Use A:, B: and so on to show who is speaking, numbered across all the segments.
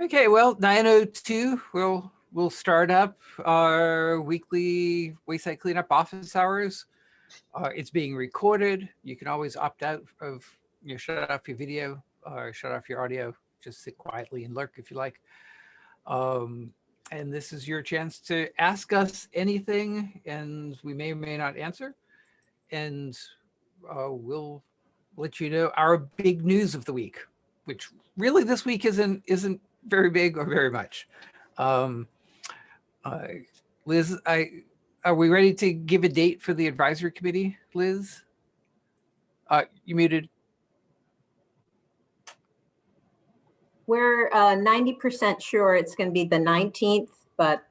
A: Okay, well, 9:02, we'll start up our weekly wayside cleanup office hours. It's being recorded. You can always opt out of, shut off your video or shut off your audio. Just sit quietly and lurk if you like. And this is your chance to ask us anything, and we may or may not answer. And we'll let you know our big news of the week, which really this week isn't very big or very much. Liz, are we ready to give a date for the advisory committee, Liz? You muted.
B: We're 90% sure it's going to be the 19th, but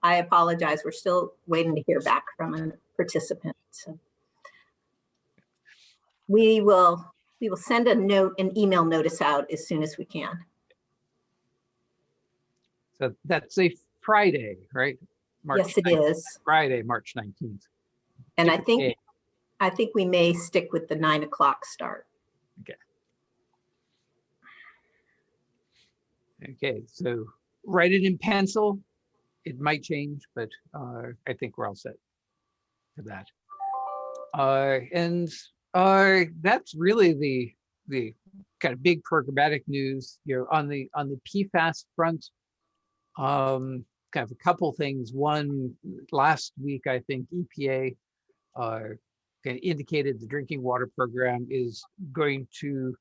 B: I apologize. We're still waiting to hear back from a participant. So we will send an email notice out as soon as we can.
A: So that's a Friday, right?
B: Yes, it is.
A: Friday, March 19th.
B: And I think we may stick with the 9 o'clock start.
A: Okay. Okay, so write it in pencil. It might change, but I think we're all set for that. And that's really the kind of big programmatic news. On the PFAS front. Kind of a couple things. One, last week I think EPA kind of indicated the drinking water program is going to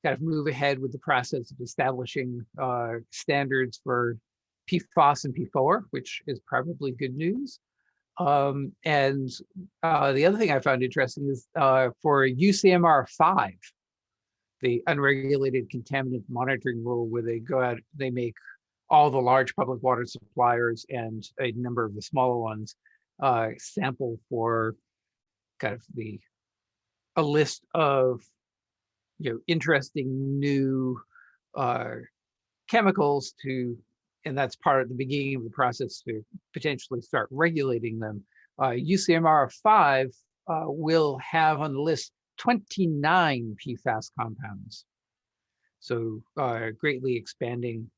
A: kind of move ahead with the process of establishing standards for PFOS and PFOA, which is probably good news. And the other thing I found interesting is for UCMR 5, the unregulated contaminant monitoring rule, where they go out, they make all the large public water suppliers and a number of the smaller ones sample for kind of a list of interesting new chemicals and that's part of the beginning of the process to potentially start regulating them. UCMR 5 will have on the list 29 PFAS compounds. So greatly expanding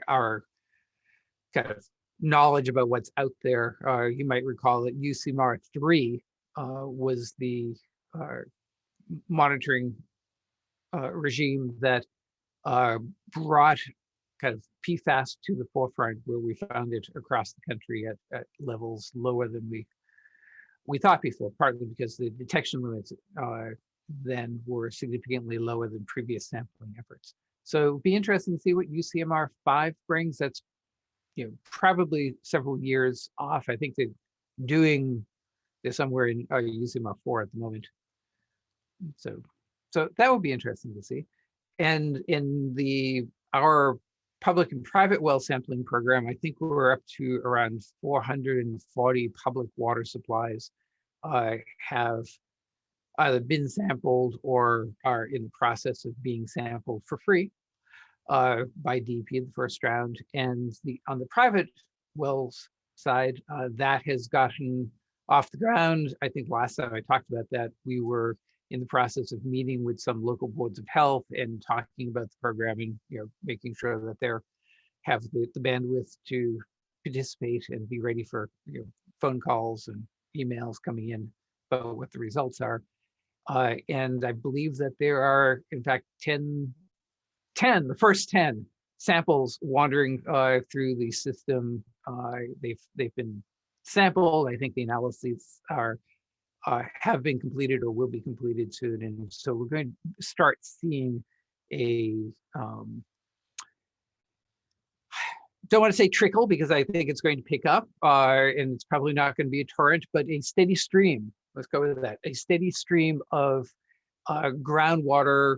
A: our kind of knowledge about what's out there. You might recall that UCMR 3 was the monitoring regime that brought kind of PFAS to the forefront, where we found it across the country at levels lower than we thought before, partly because the detection limits then were significantly lower than previous sampling efforts. So it'll be interesting to see what UCMR 5 brings. That's probably several years off. I think they're doing somewhere in UCMR 4 at the moment. So that would be interesting to see. And in our public and private well sampling program, I think we're up to around 440 public water supplies have either been sampled or are in the process of being sampled for free by DEP in the first round. And on the private wells side, that has gotten off the ground. I think last time I talked about that, we were in the process of meeting with some local boards of health and talking about the program and making sure that they have the bandwidth to participate and be ready for phone calls and emails coming in about what the results are. And I believe that there are, in fact, the first 10 samples wandering through the system. They've been sampled. I think the analyses have been completed or will be completed soon. And so we're going to start seeing don't want to say trickle, because I think it's going to pick up and it's probably not going to be a torrent, but a steady stream. Let's go with that. A steady stream of groundwater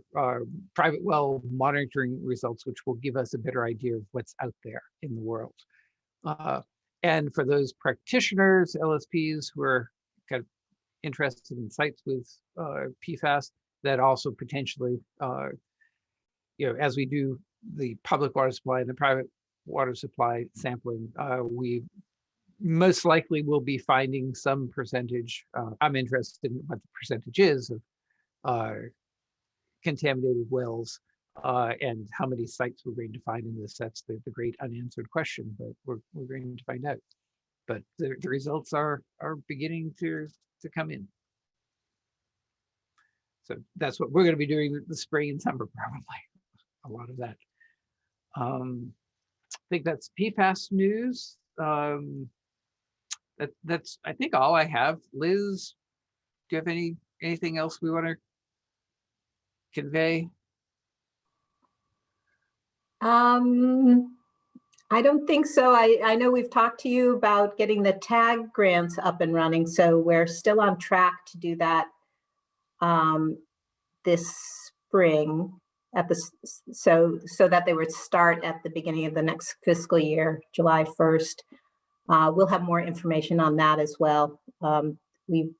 A: private well monitoring results, which will give us a better idea of what's out there in the world. And for those practitioners, LSPs, who are kind of interested in sites with PFAS, that also potentially, as we do the public water supply and the private water supply sampling, we most likely will be finding some percentage. I'm interested in what the percentage is of contaminated wells And how many sites we're going to find in this, that's the great unanswered question, but we're going to find out. But the results are beginning to come in. So that's what we're going to be doing the spring and summer, probably. A lot of that. I think that's PFAS news. That's I think all I have. Liz, do you have anything else we want to convey?
B: I don't think so. I know we've talked to you about getting the TAG grants up and running, so we're still on track to do that this spring so that they would start at the beginning of the next fiscal year, July 1st. We'll have more information on that as well. We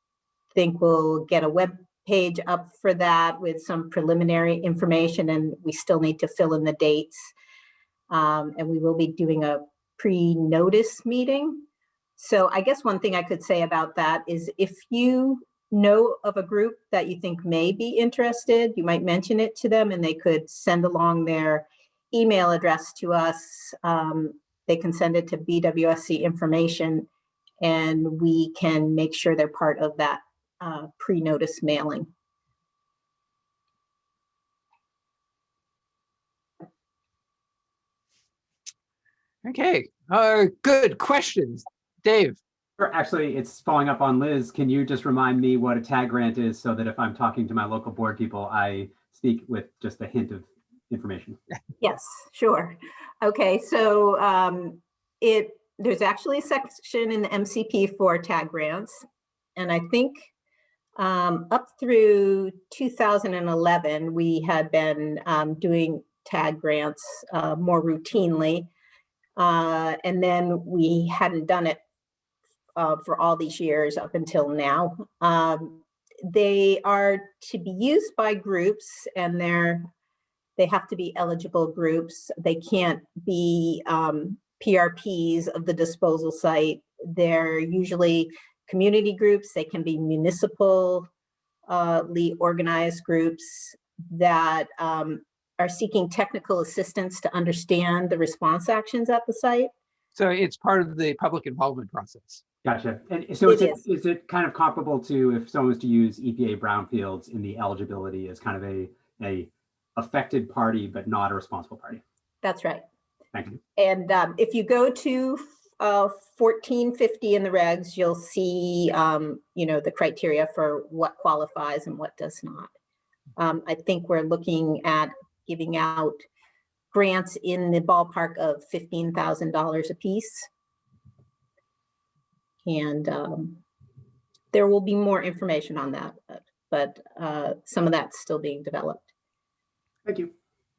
B: think we'll get a web page up for that with some preliminary information, and we still need to fill in the dates. And we will be doing a pre-notice meeting. So I guess one thing I could say about that is if you know of a group that you think may be interested, you might mention it to them and they could send along their email address to us. They can send it to BWSC information and we can make sure they're part of that pre-notice mailing.
A: Okay, good questions. Dave.
C: Actually, it's following up on Liz. Can you just remind me what a TAG grant is so that if I'm talking to my local board people, I speak with just a hint of information?
B: Yes, sure. Okay, so there's actually a section in the MCP for TAG grants. And I think up through 2011, we had been doing TAG grants more routinely. And then we hadn't done it for all these years up until now. They are to be used by groups and they have to be eligible groups. They can't be PRPs of the disposal site. They're usually community groups. They can be municipally organized groups that are seeking technical assistance to understand the response actions at the site.
A: So it's part of the public involvement process.
C: Gotcha. And so is it kind of comparable to if someone was to use EPA brownfields in the eligibility as kind of a affected party, but not a responsible party?
B: That's right.
C: Thank you. And
B: if you go to 1450 in the regs, you'll see, the criteria for what qualifies and what does not. I think we're looking at giving out grants in the ballpark of $15,000 a piece. And there will be more information on that, but some of that's still being developed.
C: Thank you.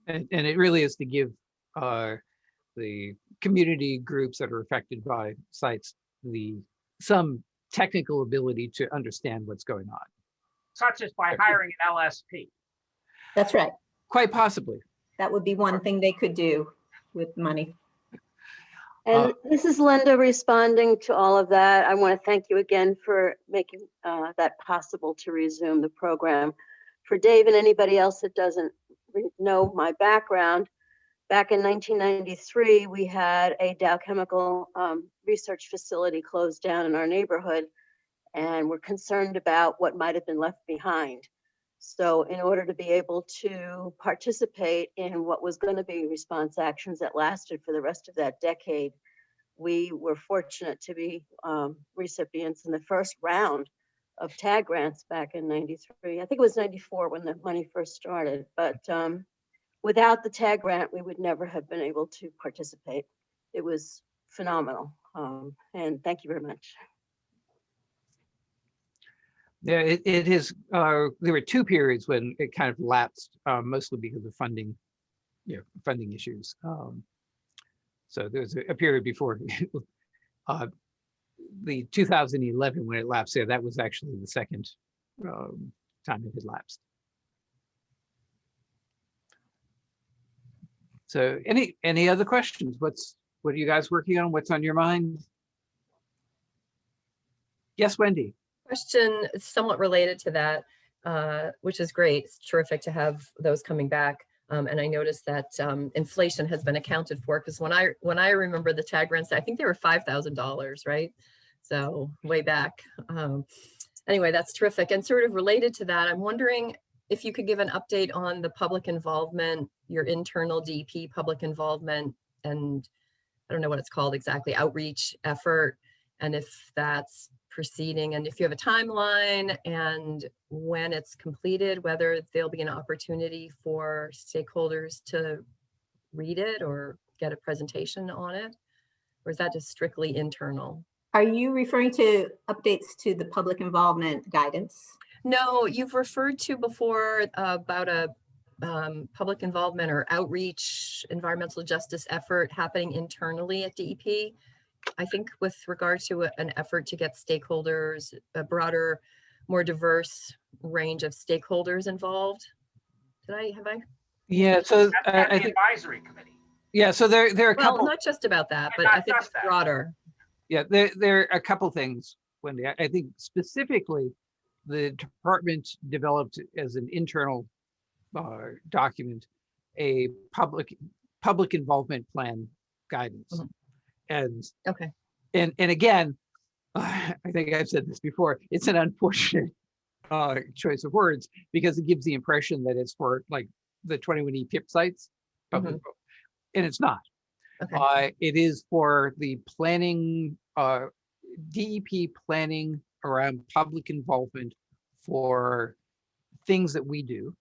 A: And it really is to give the community groups that are affected by sites some technical ability to understand what's going on.
D: Such as by hiring an LSP.
B: That's right.
A: Quite possibly.
B: That would be one thing they could do with money.
E: And this is Linda responding to all of that. I want to thank you again for making that possible to resume the program. For Dave and anybody else that doesn't know my background, back in 1993, we had a Dow Chemical research facility closed down in our neighborhood, and we're concerned about what might have been left behind. So in order to be able to participate in what was going to be response actions that lasted for the rest of that decade, we were fortunate to be recipients in the first round of TAG grants back in 93. I think it was 94 when the money first started, but without the TAG grant, we would never have been able to participate. It was phenomenal. And thank you very much.
A: Yeah, it is. There were two periods when it kind of lapsed, mostly because of funding issues. So there was a period before the 2011 when it lapsed. Yeah, that was actually the second time it had lapsed. So any other questions? What are you guys working on? What's on your mind? Yes, Wendy.
F: Question somewhat related to that, which is great. It's terrific to have those coming back. And I noticed that inflation has been accounted for, because when I remember the tag grants, I think they were $5,000, right? So way back. Anyway, that's terrific. And sort of related to that, I'm wondering if you could give an update on the public involvement, your internal DEP public involvement, and I don't know what it's called exactly, outreach effort, and if that's proceeding, and if you have a timeline, and when it's completed, whether there'll be an opportunity for stakeholders to read it or get a presentation on it, or is that just strictly internal?
B: Are you referring to updates to the public involvement guidance?
F: No, you've referred to before about a public involvement or outreach environmental justice effort happening internally at DEP. I think with regard to an effort to get stakeholders, a broader, more diverse range of stakeholders involved. Have I?
A: Yeah, so
D: That's
A: I
D: the
A: think,
D: advisory committee.
A: yeah, so there are a
F: Well,
A: couple.
F: not just about that, but
D: Not
F: I think
D: just
F: it's
D: that.
F: broader.
A: Yeah, there are a couple things, Wendy. I think specifically the department developed as an internal document a public involvement plan guidance.
F: Mhm.
A: And
F: Okay.
A: and again, I think I've said this before, it's an unfortunate choice of words because it gives the impression that it's for like the 21E PIP sites, public, and it's not.
F: Okay.
A: It is for the planning, DEP planning around public involvement for things that we do.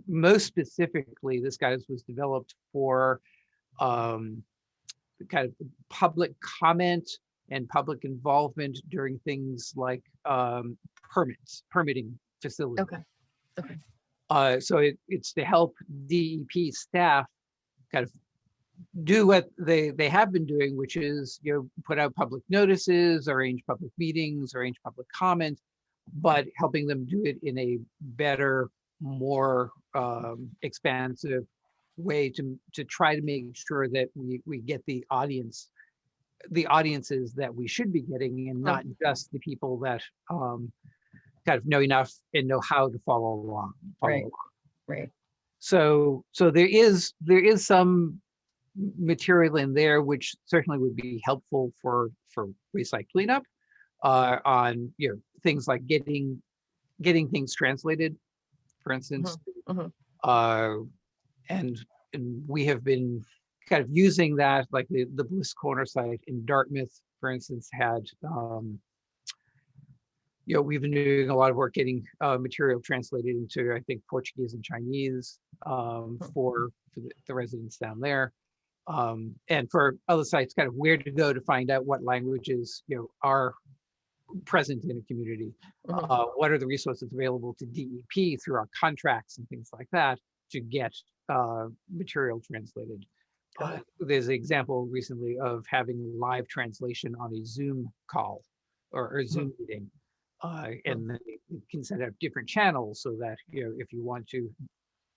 A: Most specifically, this guidance was developed for kind of public comment and public involvement during things like permitting facilities.
F: Okay. Okay.
A: So it's to help DEP staff kind of do what they have been doing, which is, you know, put out public notices, arrange public meetings, arrange public comment, but helping them do it in a better, more expansive way to try to make sure that we get the audiences that we should be getting, and not just the people that kind of know enough and know how to follow along.
F: Right.
A: So there is some material in there which certainly would be helpful for waste site cleanup on, you know, things like getting things translated, for instance. And we have been kind of using that, like the Bliss Corner site in Dartmouth, for instance, had you know, we've been doing a lot of work getting material translated into, I think, Portuguese and Chinese for the residents down there. And for other sites, kind of where to go to find out what languages, you know, are present in a community. What are the resources available to DEP through our contracts and things like that to get material translated. There's an example recently of having live translation on a Zoom call or a Zoom meeting. And then you can set up different channels so that, you know, if you want to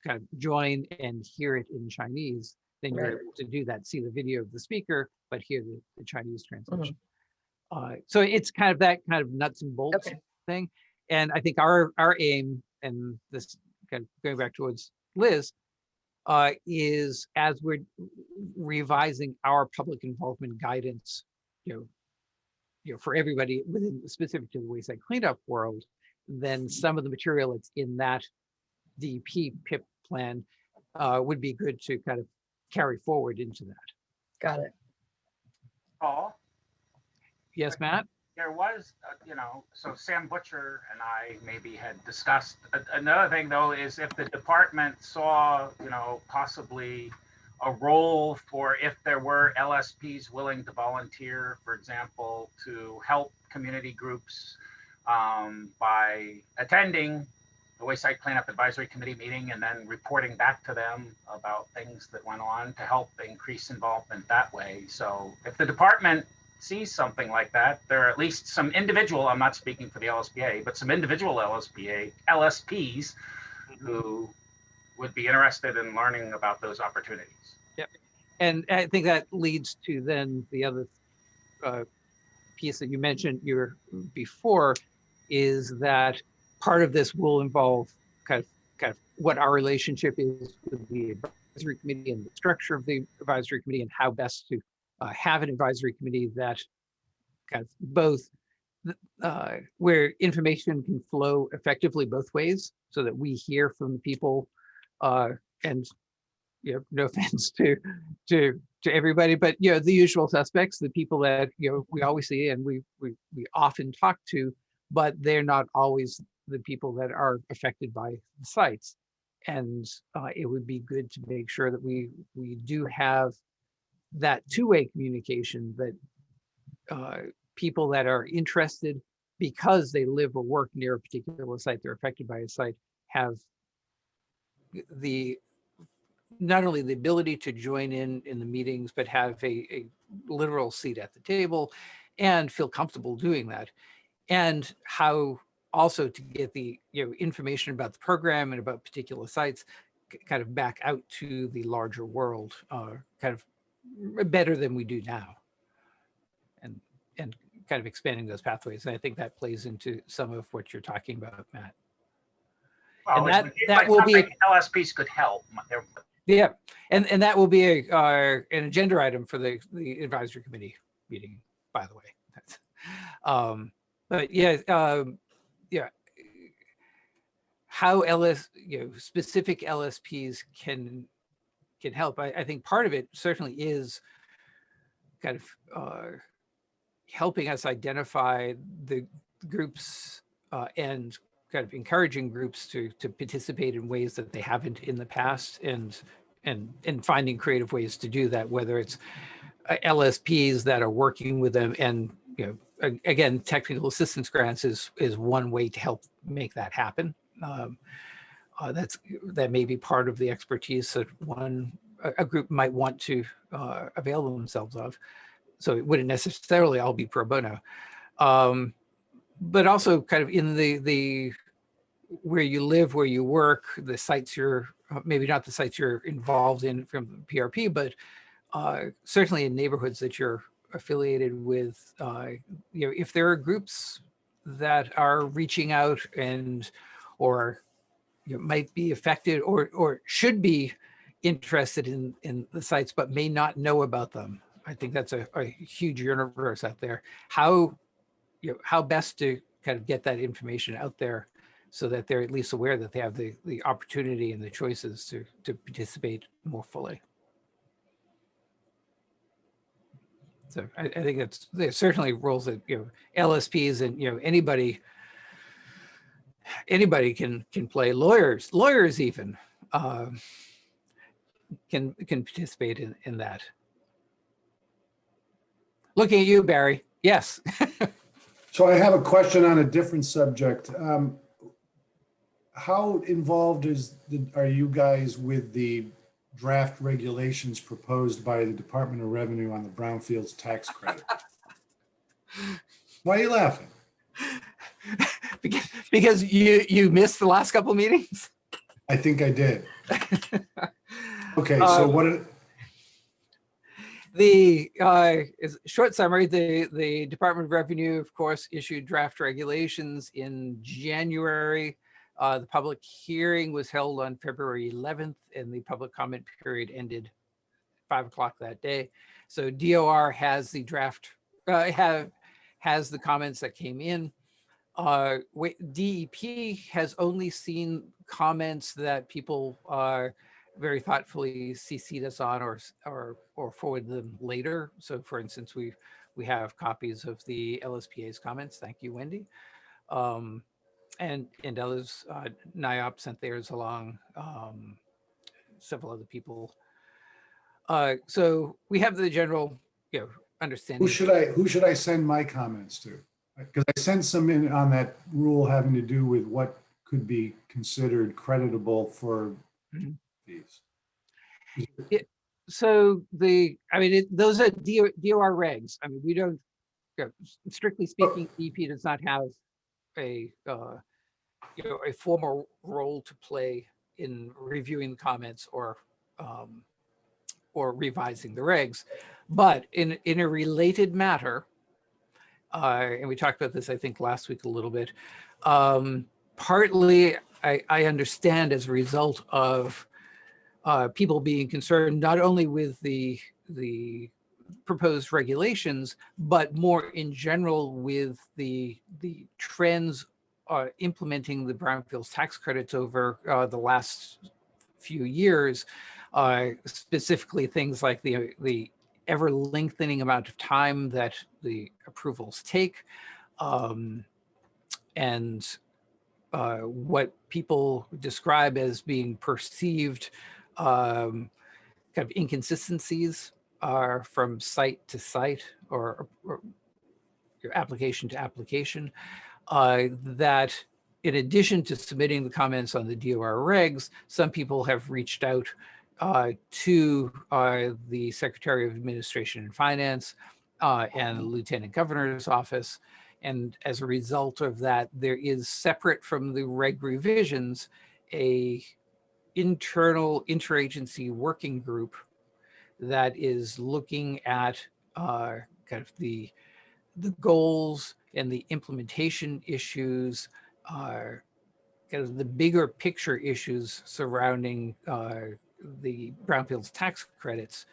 A: kind of join and hear it in Chinese, then you're able to do that, see the video of the speaker, but hear the Chinese translation. So it's kind of that kind of nuts and bolts thing. And I think our aim, and this kind of going back towards Liz, is as we're revising our public involvement guidance, you know, for everybody within specific to the waste site cleanup world, then some of the material that's in that DEP PIP plan would be good to kind of carry forward into that.
F: Got it.
D: Paul?
A: Yes, Matt?
D: There was, you know, so Sam Butcher and I maybe had discussed, another thing though, is if the department saw, you know, possibly a role for if there were LSPs willing to volunteer, for example, to help community groups by attending the Waste Site Cleanup Advisory Committee meeting and then reporting back to them about things that went on to help increase involvement that way. So if the department sees something like that, there are at least some individual, I'm not speaking for the LSPA, but some individual LSPs who would be interested in learning about those opportunities.
A: Yep. And I think that leads to then the other piece that you mentioned before, is that part of this will involve kind of kind of what our relationship is with the advisory committee and the structure of the advisory committee and how best to have an advisory committee that kind of both where information can flow effectively both ways so that we hear from the people and no offense to everybody, but the usual suspects, the people that we always see and we often talk to, but they're not always the people that are affected by the sites. And it would be good to make sure that we do have that two-way communication, that people that are interested because they live or work near a particular site, they're affected by a site, have not only the ability to join in the meetings, but have a literal seat at the table and feel comfortable doing that. And how also to get the information about the program and about particular sites kind of back out to the larger world kind of better than we do now. And kind of expanding those pathways. And I think that plays into some of what you're talking about, Matt.
D: Well,
A: And that will be
D: LSPs could help.
A: Yeah, and that will be an agenda item for the advisory committee meeting, by the way. But yeah, how specific LSPs can help. I think part of it certainly is kind of helping us identify the groups and kind of encouraging groups to participate in ways that they haven't in the past, and finding creative ways to do that, whether it's LSPs that are working with them. And again, technical assistance grants is one way to help make that happen. That may be part of the expertise that a group might want to avail themselves of. So it wouldn't necessarily all be pro bono, but also kind of in the where you live, where you work, the sites you're maybe not the sites you're involved in from PRP, but certainly in neighborhoods that you're affiliated with. If there are groups that are reaching out or might be affected or should be interested in the sites but may not know about them. I think that's a huge universe out there. How best to kind of get that information out there so that they're at least aware that they have the opportunity and the choices to participate more fully. So I think there's certainly roles that LSPs and anybody can play. Lawyers even can participate in that. Looking at you, Barry. Yes.
G: So I have a question on a different subject. How involved are you guys with the draft regulations proposed by the Department of Revenue on the brownfields tax credit? Why are you laughing?
A: Because you missed the last couple of meetings?
G: I think I did. Okay, so what?
A: The short summary, the Department of Revenue, of course, issued draft regulations in January. The public hearing was held on February 11th, and the public comment period ended 5 o'clock that day. So DOR has the draft, has the comments that came in. DEP has only seen comments that people very thoughtfully CC'd us on or forward them later. So for instance, we have copies of the LSPA's comments. Thank you, Wendy. And others, NIOP sent theirs along, several other people. So we have the general understanding.
G: Who should I send my comments to? Because I sent some in on that rule having to do with what could be considered creditable for these.
A: So those are DOR regs. I mean, we don't, strictly speaking, EP does not have a formal role to play in reviewing the comments or revising the regs. But in a related matter, and we talked about this, I think, last week a little bit, partly I understand as a result of people being concerned not only with the proposed regulations, but more in general with the trends implementing the brownfields tax credits over the last few years, specifically things like the ever lengthening amount of time that the approvals take, and what people describe as being perceived kind of inconsistencies from site to site or your application to application, that in addition to submitting the comments on the DOR regs, some people have reached out to the Secretary of Administration and Finance and the Lieutenant Governor's office. And as a result of that, there is, separate from the reg revisions, a internal interagency working group that is looking at kind of the goals and the implementation issues, kind of the bigger picture issues surrounding the brownfields tax credits.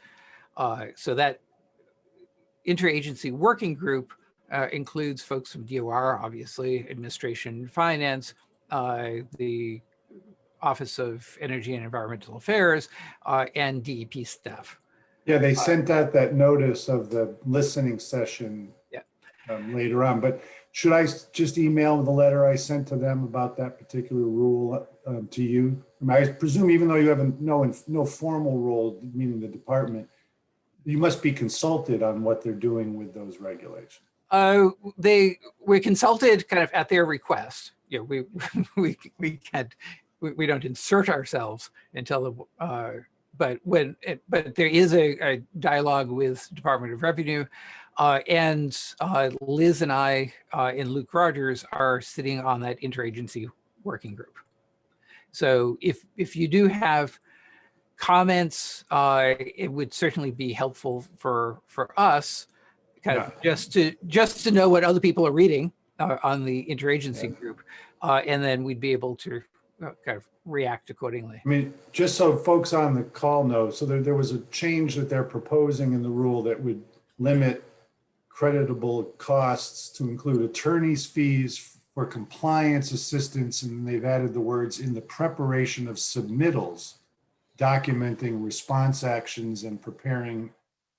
A: So that interagency working group includes folks from DOR, obviously, Administration and Finance, the Office of Energy and Environmental Affairs, and DEP staff.
G: Yeah, they sent out that notice of the listening session later on, but should I just email the letter I sent to them about that particular rule to you? I presume even though you have no formal role, meaning the department, you must be consulted on what they're doing with those regulations.
A: We consulted kind of at their request. You know, we don't insert ourselves until the but there is a dialogue with Department of Revenue, and Liz and I and Luke Rogers are sitting on that interagency working group. So if you do have comments, it would certainly be helpful for us, kind of just to know what other people are reading on the interagency group, and then we'd be able to kind of react accordingly.
G: I mean, just so folks on the call know, so there was a change that they're proposing in the rule that would limit creditable costs to include attorney's fees for compliance assistance, and they've added the words "in the preparation of submittals, documenting response actions and preparing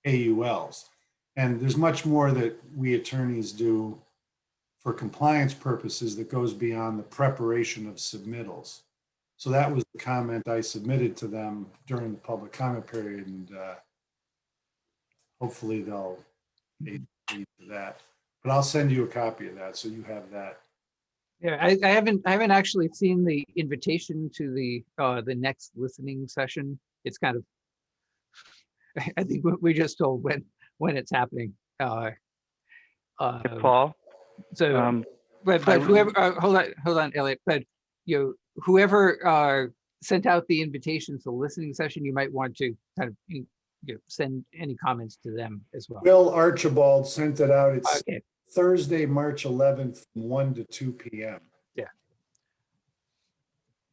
G: AULs." And there's much more that we attorneys do for compliance purposes that goes beyond the preparation of submittals. So that was the comment I submitted to them during the public comment period, and hopefully they'll aid to that. But I'll send you a copy of that so you have that.
A: Yeah, I haven't actually seen the invitation to the next listening session. It's kind of, I think we just told when it's happening.
H: Paul.
A: So, but whoever, hold on, Elliot. But whoever sent out the invitation to the listening session, you might want to kind of send any comments to them as well.
G: Will Archibald sent it out. It's
A: okay.
G: Thursday, March 11th, from 1 to 2 p.m.
A: Yeah.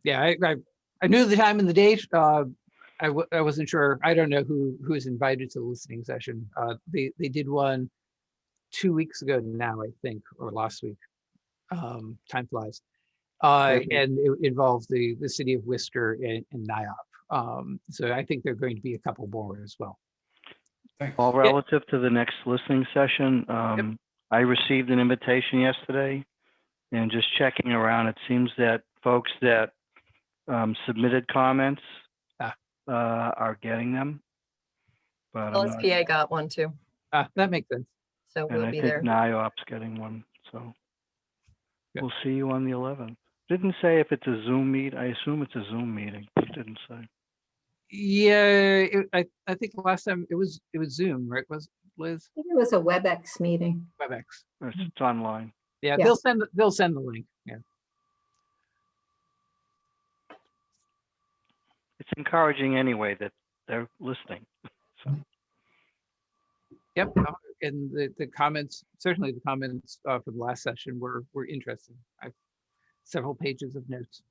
A: Yeah, I knew the time and the date. I wasn't sure. I don't know who is invited to the listening session. They did one 2 weeks ago now, I think, or last week. Time flies. And it involves the city of Worcester and NIOP. So I think there are going to be a couple more as well.
G: Thanks.
H: All relative to the next listening session,
A: Yep.
H: I received an invitation yesterday, and just checking around, it seems that folks that submitted comments are getting them. But
F: LSPA got one too,
A: That makes sense.
F: so
H: and
F: we'll
H: I
F: be
H: think
F: there.
H: NIOP's getting one, so
A: Good.
H: we'll see you on the 11th. Didn't say if it's a Zoom meet. I assume it's a Zoom meeting. It didn't say.
A: Yeah, I think last time it was Zoom, right? Was Liz?
B: I think it was a WebEx meeting.
A: WebEx.
H: It's online.
A: Yeah,
B: Yeah.
A: they'll send the link. Yeah.
H: It's encouraging anyway that they're listening. So.
A: Yep. And the comments, certainly the comments for the last session were interesting. Several pages of notes.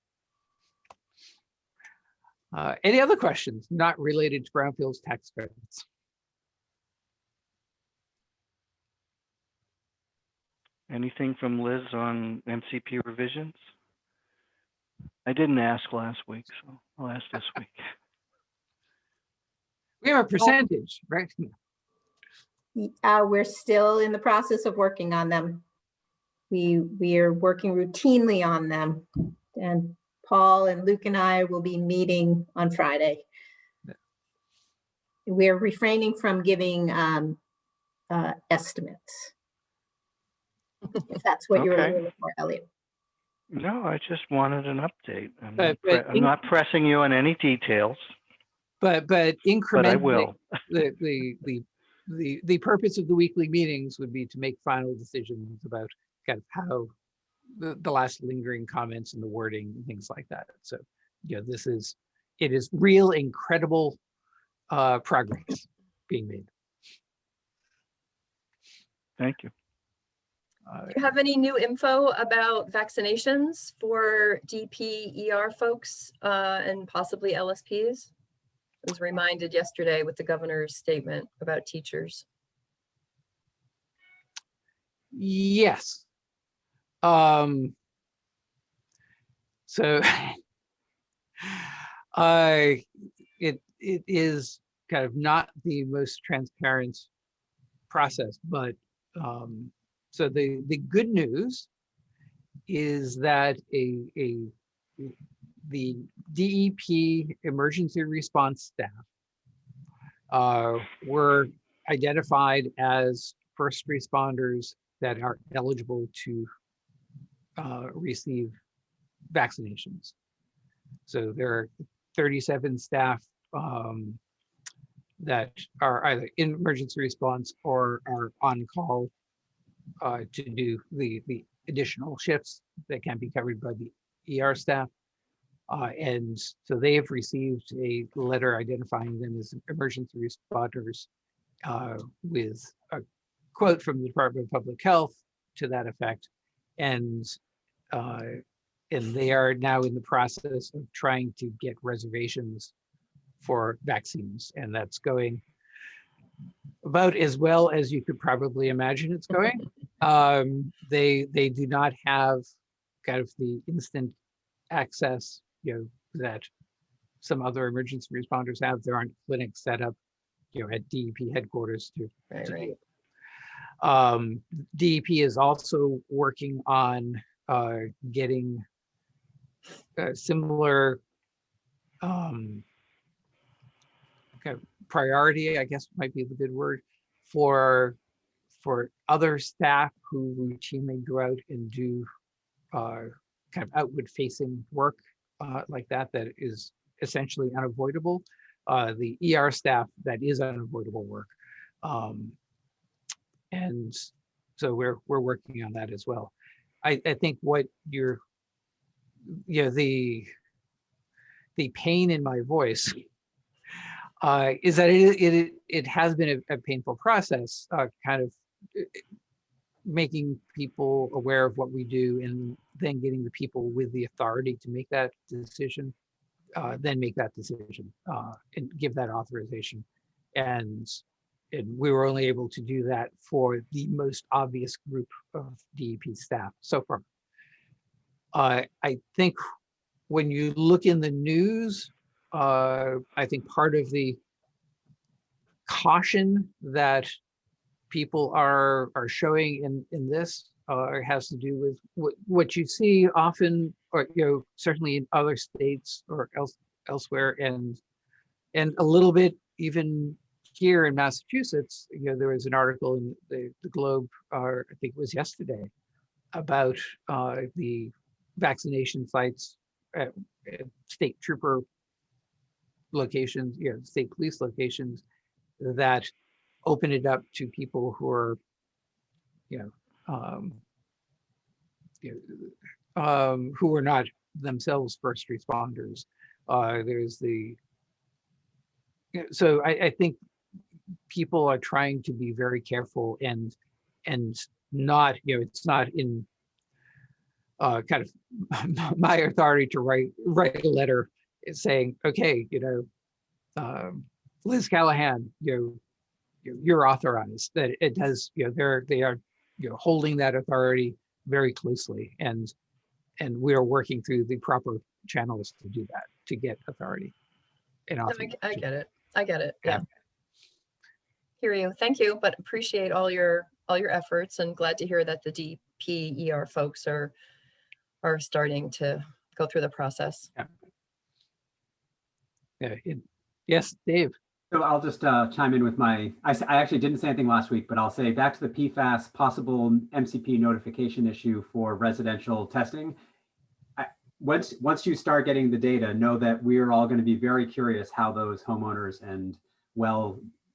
A: Any other questions not related to brownfields tax credits?
H: Anything from Liz on MCP revisions? I didn't ask last week, so I'll ask this week.
A: We have a percentage, right?
B: We're still in the process of working on them. We are working routinely on them, and Paul and Luke and I will be meeting on Friday. We're refraining from giving estimates. If that's what you're
H: Okay.
B: looking for, Elliot.
H: No, I just wanted an update.
A: I'm
H: not pressing you on any details,
A: but incrementally,
H: but I will.
A: the purpose of the weekly meetings would be to make final decisions about kind of how the last lingering comments and the wording and things like that. So, it is real incredible progress being made.
H: Thank you.
F: Do you have any new info about vaccinations for DP, ER folks and possibly LSPs? I was reminded yesterday with the governor's statement about teachers.
A: Yes. So it is kind of not the most transparent process, but so the good news is that the DEP emergency response staff were identified as first responders that are eligible to receive vaccinations. So there are 37 staff that are either in emergency response or are on call to do the additional shifts that can be covered by the ER staff. And so they've received a letter identifying them as emergency responders with a quote from the Department of Public Health to that effect. And they are now in the process of trying to get reservations for vaccines. And that's going about as well as you could probably imagine it's going. They do not have kind of the instant access, that some other emergency responders have. There aren't clinics set up, at DEP headquarters to do it. DEP is also working on getting similar kind of priority, I guess might be the good word, for other staff who routinely go out and do kind of outward facing work like that is essentially unavoidable. The ER staff, that is unavoidable work. And so we're working on that as well. I think what the pain in my voice is that it has been a painful process, kind of making people aware of what we do and then getting the people with the authority to make that decision, then make that decision and give that authorization. And we were only able to do that for the most obvious group of DEP staff so far. I think when you look in the news, I think part of the caution that people are showing in this has to do with what you see often, or certainly in other states or elsewhere, and a little bit even here in Massachusetts. There was an article in the Globe, I think it was yesterday, about the vaccination sites at state trooper locations, state police locations, that open it up to people who are, who are not themselves first responders. There's so I think people are trying to be very careful and not, it's not in kind of my authority to write a letter is saying, okay, Liz Callahan, you're authorized. That it does, they are, holding that authority very closely, and we are working through the proper channels to do that, to get authority. And
F: No, I get it. I get it. Yeah. Hear you. Thank you, but appreciate all your efforts, and glad to hear that the DPER folks are starting to go through the process.
A: Yes, Dave.
C: So I'll just chime in with I actually didn't say anything last week, but I'll say back to the PFAS possible MCP notification issue for residential testing. Once you start getting the data, know that we are all going to be very curious how those homeowners and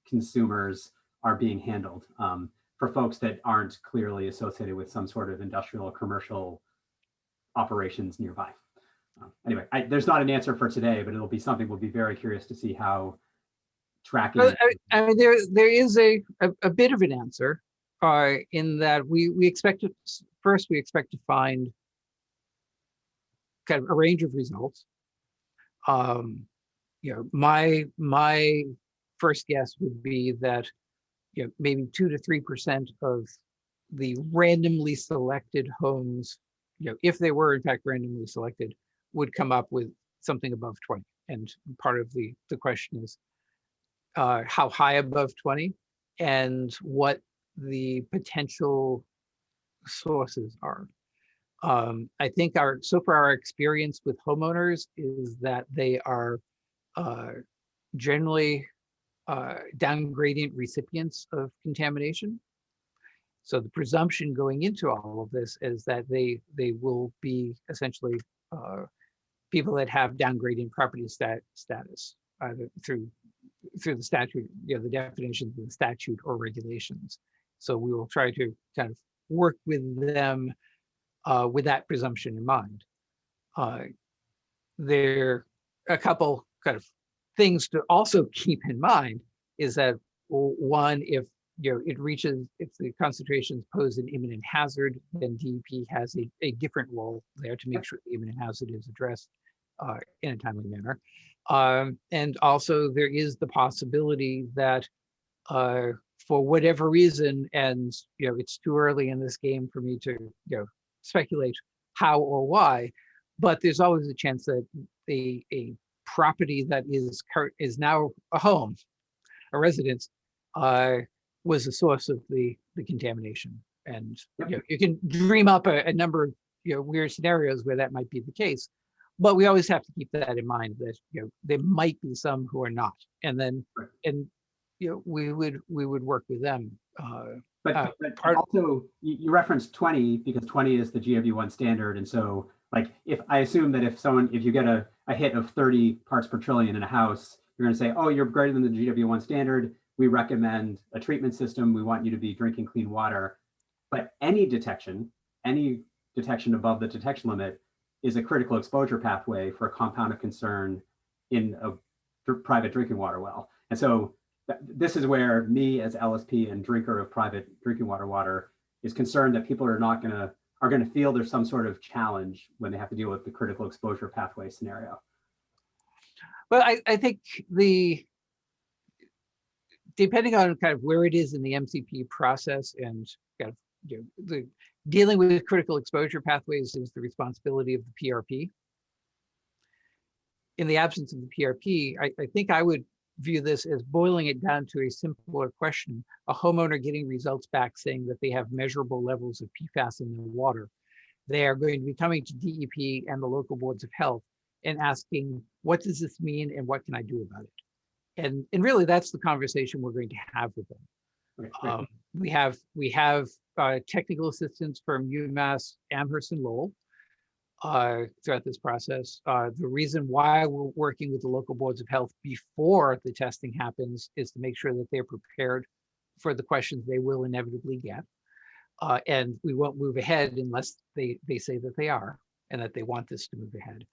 C: consumers are being handled for folks that aren't clearly associated with some sort of industrial or commercial operations nearby. Anyway, there's not an answer for today, but it'll be something we'll be very curious to see how tracking.
A: I mean, there is a bit of an answer in that we expect to find kind of a range of results. My first guess would be that maybe 2 to 3% of the randomly selected homes, if they were in fact randomly selected, would come up with something above 20. And part of the question is how high above 20 and what the potential sources are. I think so far our experience with homeowners is that they are generally down gradient recipients of contamination. So the presumption going into all of this is that they will be essentially people that have down gradient property status, either through the statute, the definitions of the statute or regulations. So we will try to kind of work with them with that presumption in mind. There are a couple kind of things to also keep in mind is that, one, if if the concentrations pose an imminent hazard, then DEP has a different role there to make sure the imminent hazard is addressed in a timely manner. And also there is the possibility that for whatever reason, and it's too early in this game for me to speculate how or why, but there's always a chance that a property that is now a home, a residence, was the source of the contamination. And you can dream up a number of weird scenarios where that might be the case, but we always have to keep that in mind that there might be some who are not, and then we would work with them.
C: But also you referenced 20 because 20 is the GWB1 standard, and so like if you get a hit of 30 parts per trillion in a house, you're going to say, oh, you're greater than the GWB1 standard. We recommend a treatment system. We want you to be drinking clean water. But any detection above the detection limit is a critical exposure pathway for a compound of concern in a private drinking water well. And so this is where me as LSP and drinker of private drinking water is concerned that people are going to feel there's some sort of challenge when they have to deal with the critical exposure pathway scenario.
A: Well, I think depending on kind of where it is in the MCP process and kind of the dealing with critical exposure pathways is the responsibility of the PRP. In the absence of the PRP, I think I would view this as boiling it down to a simpler question. A homeowner getting results back saying that they have measurable levels of PFAS in their water. They are going to be coming to DEP and the local boards of health and asking, what does this mean and what can I do about it? And really that's the conversation we're going to have with them. Right. We have technical assistance from UMass, Amherst, and Lowell throughout this process. The reason why we're working with the local boards of health before the testing happens is to make sure that they're prepared for the questions they will inevitably get. And we won't move ahead unless they say that they are and that they want this to move ahead.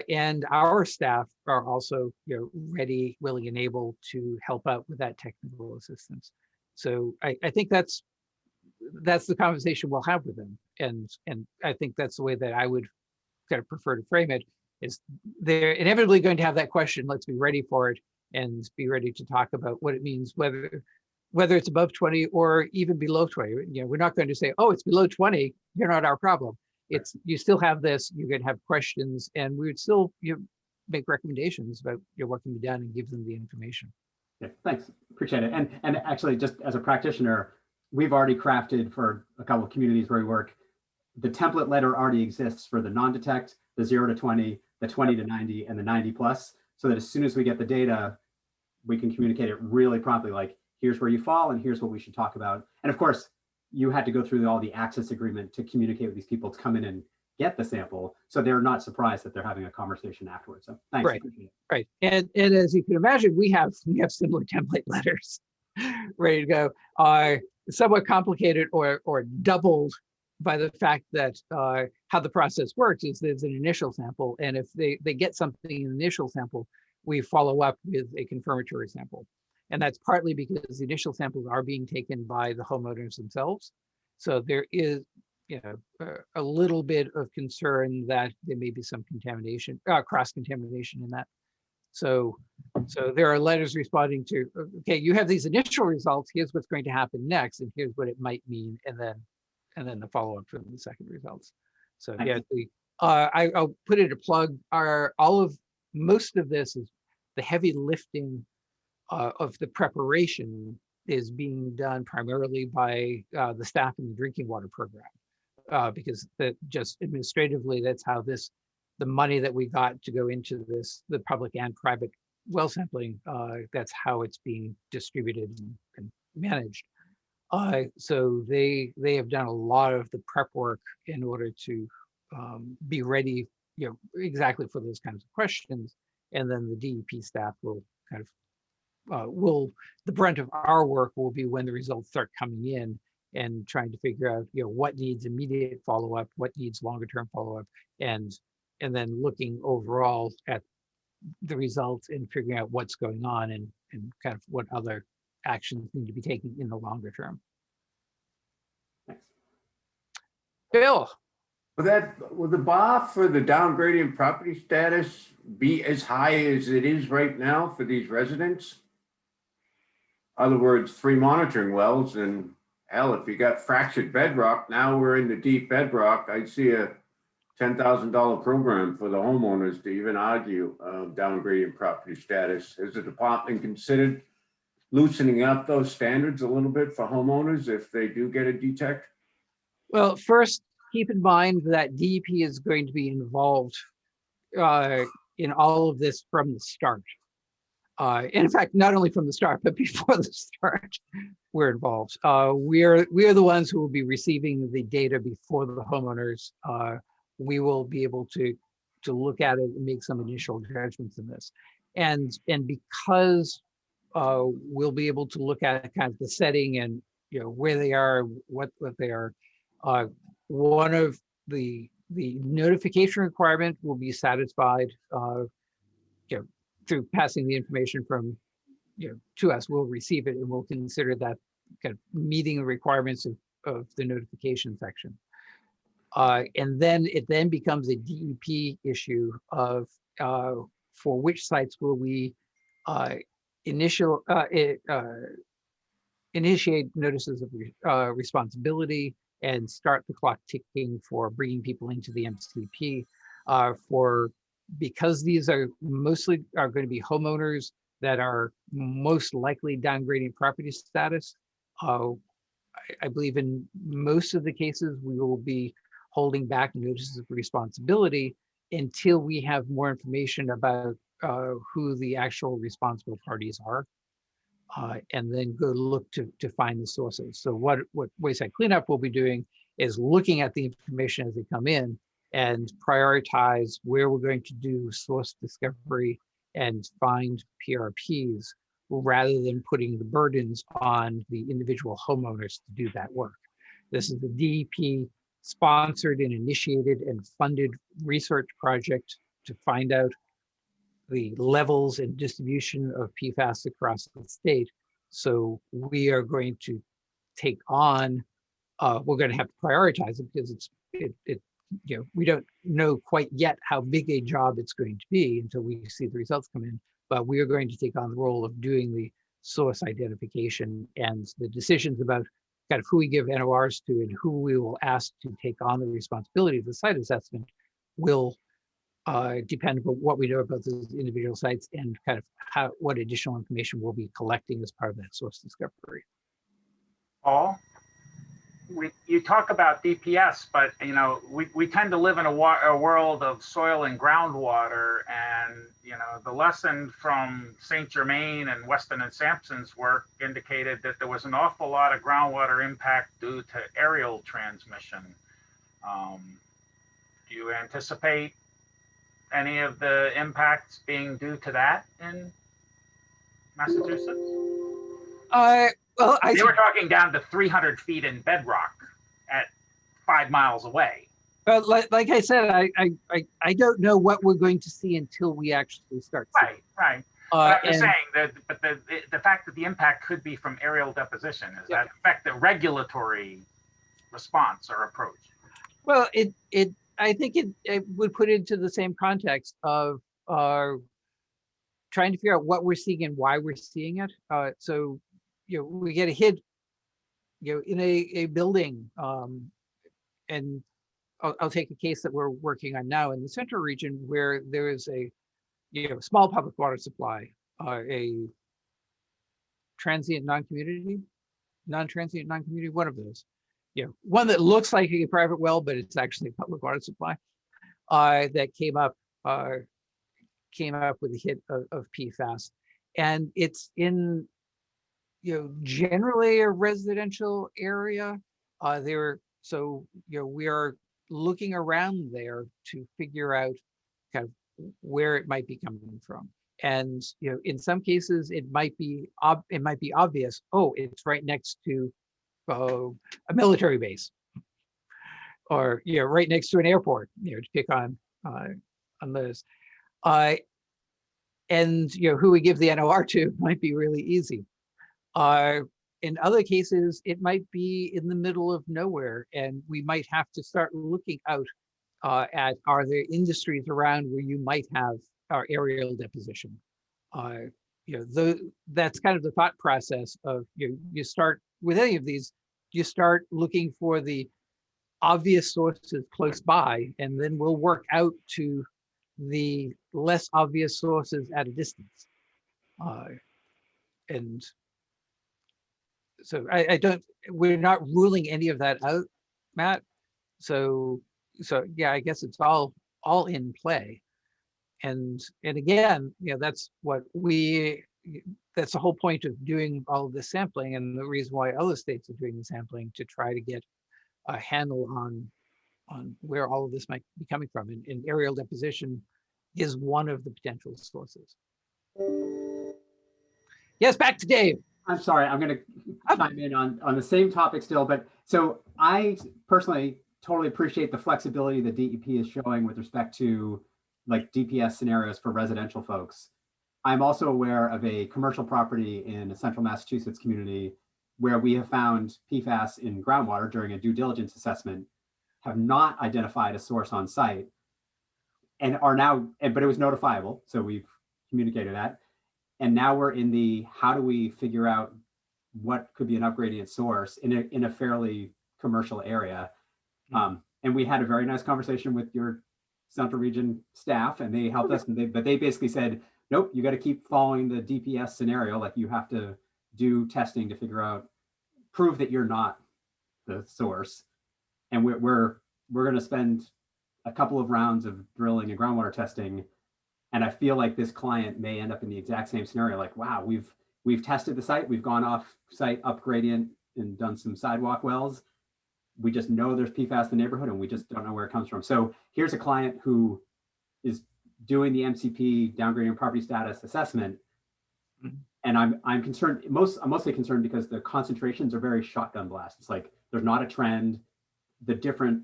A: And our staff are also ready, willing, and able to help out with that technical assistance. So I think that's the conversation we'll have with them. And I think that's the way that I would kind of prefer to frame it. they're inevitably going to have that question. Let's be ready for it and be ready to talk about what it means, whether it's above 20 or even below 20. You know, we're not going to say, oh, it's below 20, you're not our problem. It's, you still have this, you're going to have questions, and we would still make recommendations about what can be done and give them the information.
C: Yeah, thanks, appreciate it. And actually, just as a practitioner, we've already crafted for a couple of communities where we work, the template letter already exists for the non-detect, the 0 to 20, the 20 to 90, and the 90 plus, so that as soon as we get the data, we can communicate it really promptly, like, here's where you fall and here's what we should talk about. And of course, you had to go through all the access agreement to communicate with these people to come in and get the sample, so they're not surprised that they're having a conversation afterwards. So thanks.
A: Right, right. And as you can imagine, we have similar template letters ready to go, somewhat complicated or doubled by the fact that how the process works is there's an initial sample, and if they get something in the initial sample, we follow up with a confirmatory sample. And that's partly because the initial samples are being taken by the homeowners themselves. So there is, a little bit of concern that there may be some contamination, cross-contamination in that. So there are letters responding to, okay, you have these initial results, here's what's going to happen next, and here's what it might mean, and then the follow-up for the second results. So yeah, I'll put it a plug. Most of this is the heavy lifting of the preparation is being done primarily by the staff in the drinking water program, because that just administratively, that's how the money that we got to go into this, the public and private well sampling, that's how it's being distributed and managed. So they have done a lot of the prep work in order to be ready, exactly for those kinds of questions. And then the DEP staff will kind of the brunt of our work will be when the results start coming in and trying to figure out, what needs immediate follow-up, what needs longer term follow-up, and then looking overall at the results and figuring out what's going on and kind of what other actions need to be taken in the longer term.
C: Thanks.
A: Bill.
I: Will the bar for the downgrading property status be as high as it is right now for these residents? In other words, 3 monitoring wells, and hell, if you got fractured bedrock, now we're in the deep bedrock. I'd see a $10,000 program for the homeowners to even argue downgrading property status. Has the department considered loosening up those standards a little bit for homeowners if they do get a detect?
A: Well, first, keep in mind that DEP is going to be involved in all of this from the start. And in fact, not only from the start, but before the start, we're involved. We are the ones who will be receiving the data before the homeowners. We will be able to look at it and make some initial judgments in this. And because we'll be able to look at kind of the setting and where they are, what they are. One of the notification requirement will be satisfied through passing the information from to us. We'll receive it and we'll consider that kind of meeting the requirements of the notification section. And then it becomes a DEP issue of for which sites will we initiate notices of responsibility and start the clock ticking for bringing people into the MCP. Because these are mostly going to be homeowners that are most likely downgrading property status. I believe in most of the cases we will be holding back notices of responsibility until we have more information about who the actual responsible parties are, and then go look to find the sources. So what Wayside Cleanup will be doing is looking at the information as they come in and prioritize where we're going to do source discovery and find PRPs, rather than putting the burdens on the individual homeowners to do that work. This is the DEP sponsored and initiated and funded research project to find out the levels and distribution of PFAS across the state. So we are going to take on, we're going to have to prioritize it because we don't know quite yet how big a job it's going to be until we see the results come in, but we are going to take on the role of doing the source identification, and the decisions about kind of who we give NORs to and who we will ask to take on the responsibility of the site assessment will depend on what we know about those individual sites and kind of what additional information we'll be collecting as part of that source discovery.
D: Paul, you talk about DPS, but we tend to live in a world of soil and groundwater, and the lesson from St. Germain and Weston and Sampson's work indicated that there was an awful lot of groundwater impact due to aerial transmission. Do you anticipate any of the impacts being due to that in Massachusetts?
A: Well,
D: they were talking down to 300 feet in bedrock at 5 miles away.
A: But like I said, I don't know what we're going to see until we actually start.
D: Right. But I'm just saying that, but the fact that the impact could be from aerial deposition, does that affect the regulatory response or approach? Well,
A: I think it would put it into the same context of trying to figure out what we're seeing and why we're seeing it. So, we get a hit, in a building, and I'll take a case that we're working on now in the central region where there is a, small public water supply, a transient non-community, non-transient non-community, one of those, one that looks like a private well, but it's actually a public water supply, that came up with a hit of PFAS, and it's in, generally a residential area. So we are looking around there to figure out kind of where it might be coming from. And in some cases it might be obvious. Oh, it's right next to a military base, or right next to an airport. To pick on those. And who we give the NOR to might be really easy. In other cases, it might be in the middle of nowhere, and we might have to start looking out at, are there industries around where you might have aerial deposition? That's kind of the thought process of, you start with any of these, you start looking for the obvious sources close by, and then we'll work out to the less obvious sources at a distance. And so we're not ruling any of that out, Matt. So yeah, I guess it's all in play. And again, that's the whole point of doing all of this sampling, and the reason why other states are doing the sampling, to try to get a handle on where all of this might be coming from. And aerial deposition is one of the potential sources. Yes, back to Dave.
C: I'm sorry, I'm going to chime in on the same topic still, but so I personally totally appreciate the flexibility that DEP is showing with respect to like DPS scenarios for residential folks. I'm also aware of a commercial property in a central Massachusetts community where we have found PFAS in groundwater during a due diligence assessment, have not identified a source on site, and are now, but it was notifiable, so we've communicated that. And now we're in the, how do we figure out what could be an upgradient source in a fairly commercial area? And we had a very nice conversation with your central region staff, and they helped us, but they basically said, nope, you got to keep following the DPS scenario. Like, you have to do testing to figure out, prove that you're not the source. And we're going to spend a couple of rounds of drilling and groundwater testing. And I feel like this client may end up in the exact same scenario. Like, wow, we've tested the site, we've gone off site up gradient and done some sidewalk wells. We just know there's PFAS in the neighborhood, and we just don't know where it comes from. So here's a client who is doing the MCP downgrading property status assessment. And I'm concerned, I'm mostly concerned because the concentrations are very shotgun blast. It's like, there's not a trend. The different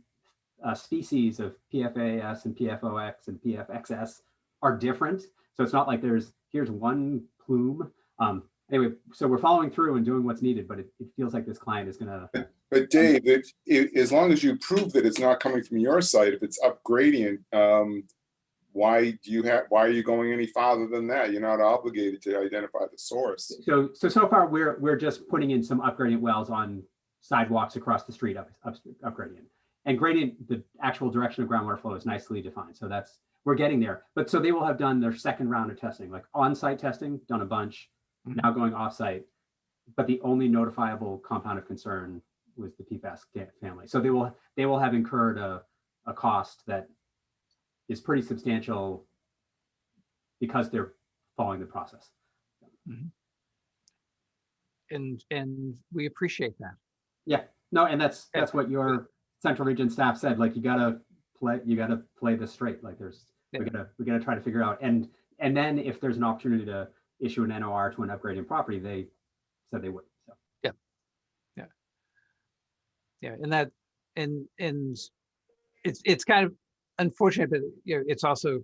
C: species of PFAS and PFOX and PFXS are different. So it's not like here's one plume. Anyway, so we're following through and doing what's needed, but it feels like this client is gonna
J: But Dave, as long as you prove that it's not coming from your site, if it's up gradient, why are you going any farther than that? You're not obligated to identify the source.
C: So far we're just putting in some up gradient wells on sidewalks across the street up gradient. And gradient, the actual direction of groundwater flow is nicely defined. So we're getting there. But so they will have done their second round of testing, like on-site testing, done a bunch, now going off-site. But the only notifiable compound of concern was the PFAS family. So they will have incurred a cost that is pretty substantial because they're following the process.
A: And we appreciate that.
C: Yeah, no, and that's what your central region staff said. Like you gotta play this straight. Like we gotta try to figure out. And then if there's an opportunity to issue an NOR to an upgrading property, they said they would. So
A: yeah, and it's kind of unfortunate, but it's also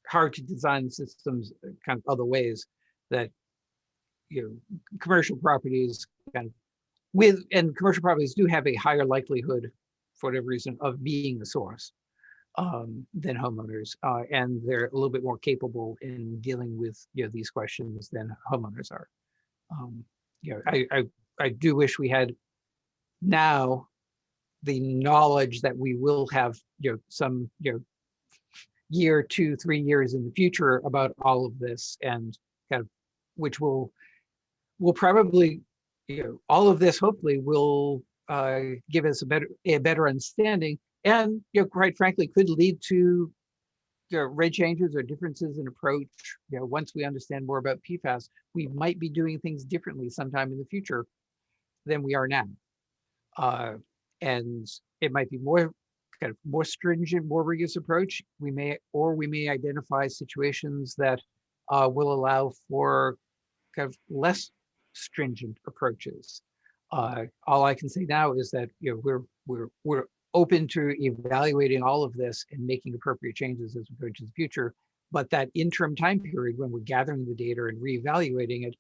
A: hard to design systems kind of other ways that commercial properties commercial properties do have a higher likelihood, for whatever reason, of being the source than homeowners, and they're a little bit more capable in dealing with these questions than homeowners are. I do wish we had now the knowledge that we will have some year, 2, 3 years in the future about all of this, and kind of which will probably all of this hopefully will give us a better understanding, and quite frankly could lead to rate changes or differences in approach. Once we understand more about PFAS, we might be doing things differently sometime in the future than we are now. And it might be more stringent, more rigorous approach. We may identify situations that will allow for kind of less stringent approaches. All I can say now is that we're open to evaluating all of this and making appropriate changes as we go into the future. But that interim time period when we're gathering the data and reevaluating it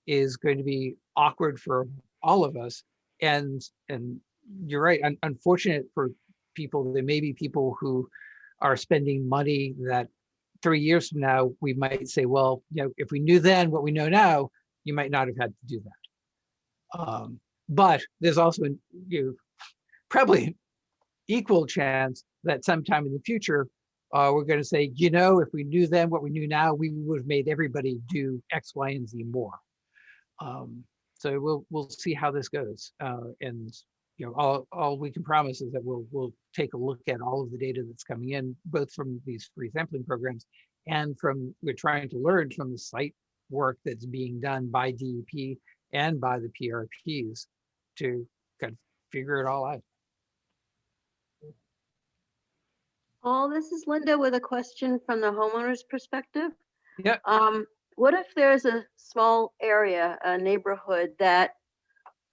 A: is going to be awkward for all of us. And you're right, unfortunate for people. There may be people who are spending money that 3 years from now, we might say, well, if we knew then what we know now, you might not have had to do that. But there's also probably equal chance that sometime in the future, we're going to say, if we knew then what we knew now, we would have made everybody do X, Y, and Z more. So we'll see how this goes. And all we can promise is that we'll take a look at all of the data that's coming in, both from these free sampling programs and we're trying to learn from the site work that's being done by DEP and by the PRPs to kind of figure it all out.
E: Paul, this is Linda with a question from the homeowner's perspective.
A: Yeah.
E: What if there's a small area, a neighborhood that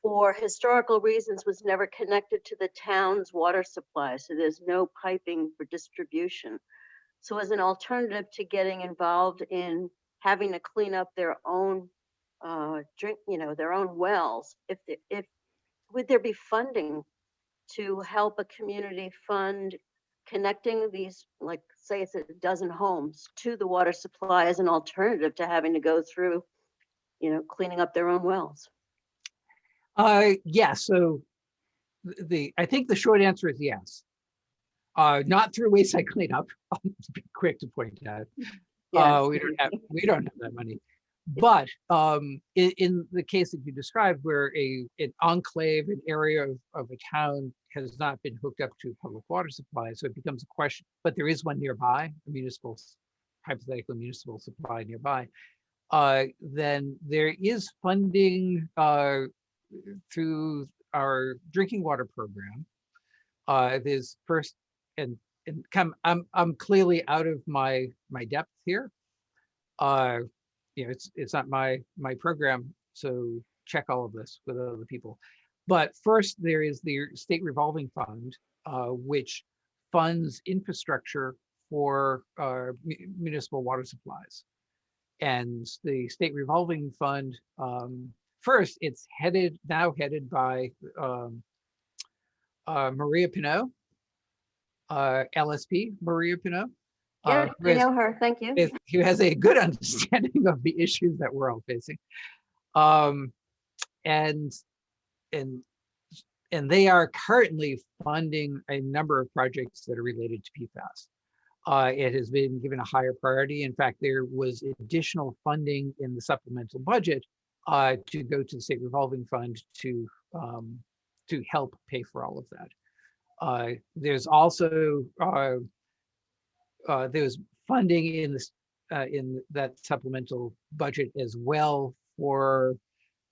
E: for historical reasons was never connected to the town's water supply, so there's no piping for distribution? So as an alternative to getting involved in having to clean up their own their own wells, would there be funding to help a community fund connecting these, like say it's a dozen homes, to the water supply as an alternative to having to go through, cleaning up their own wells?
A: Yeah, so I think the short answer is yes. Not through wayside cleanup. I'll be quick to point out.
E: Yeah.
A: We don't have that money. But in the case that you described, where an enclave, an area of a town has not been hooked up to public water supply, so it becomes a question. But there is one nearby, hypothetical municipal supply nearby. Then there is funding through our drinking water program. There's first I'm clearly out of my depth here. It's not my program, so check all of this with other people. But first, there is the state revolving fund, which funds infrastructure for municipal water supplies. And the state revolving fund first, it's now headed by Maria Pinot, LSP Maria Pinot.
E: Yeah, I know her. Thank you.
A: Who has a good understanding of the issues that we're all facing. And they are currently funding a number of projects that are related to PFAS. It has been given a higher priority. In fact, there was additional funding in the supplemental budget to go to the state revolving fund to help pay for all of that. There's also there's funding in this in that supplemental budget as well for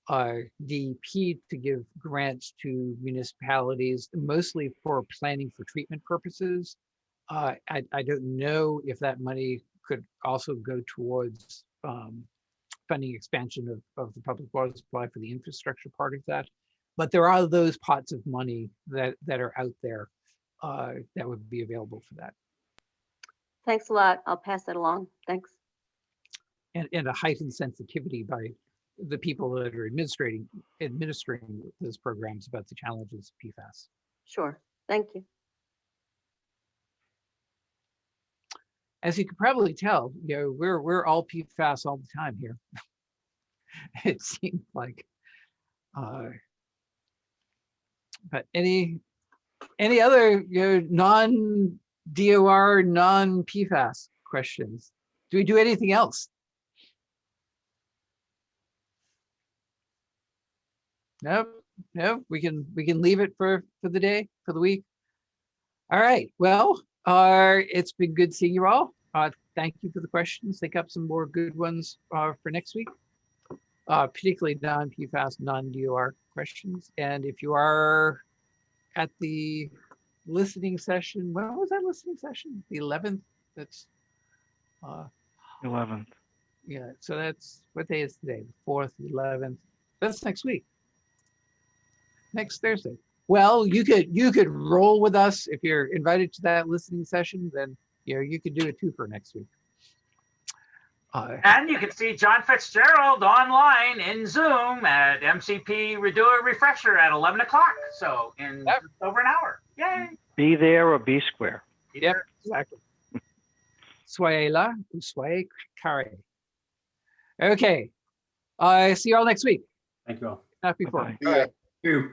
A: DEP to give grants to municipalities, mostly for planning for treatment purposes. I don't know if that money could also go towards funding expansion of the public water supply for the infrastructure part of that. But there are those pots of money that are out there that would be available for that.
E: Thanks a lot. I'll pass that along. Thanks.
A: And a heightened sensitivity by the people that are administering those programs about the challenges of PFAS.
E: Sure. Thank you.
A: As you can probably tell, we're all PFAS all the time here. It seems like. But any other non-DOR, non-PFAS questions? Do we do anything else? Nope. We can leave it for the day, for the week. All right. Well, it's been good seeing you all. Thank you for the questions. Think up some more good ones for next week, particularly non-PFAS, non-DOR questions. And if you are at the listening session, when was that listening session? The 11th? That's
H: 11th.
A: Yeah. So that's, what day is today? The 4th, 11th. That's next week. Next Thursday. Well, you could roll with us if you're invited to that listening session. Then you could do it too for next week.
D: And you can see John Fitzgerald online in Zoom at MCP Do a Refresher at 11 o'clock. So in just over an hour. Yay!
H: Be there or be square.
A: Yep, exactly. Soyez là ou soyez carré. Okay. See you all next week.
C: Thank you all.
A: Not before.
H: Bye-bye.
J: Yeah.
I: Thank you.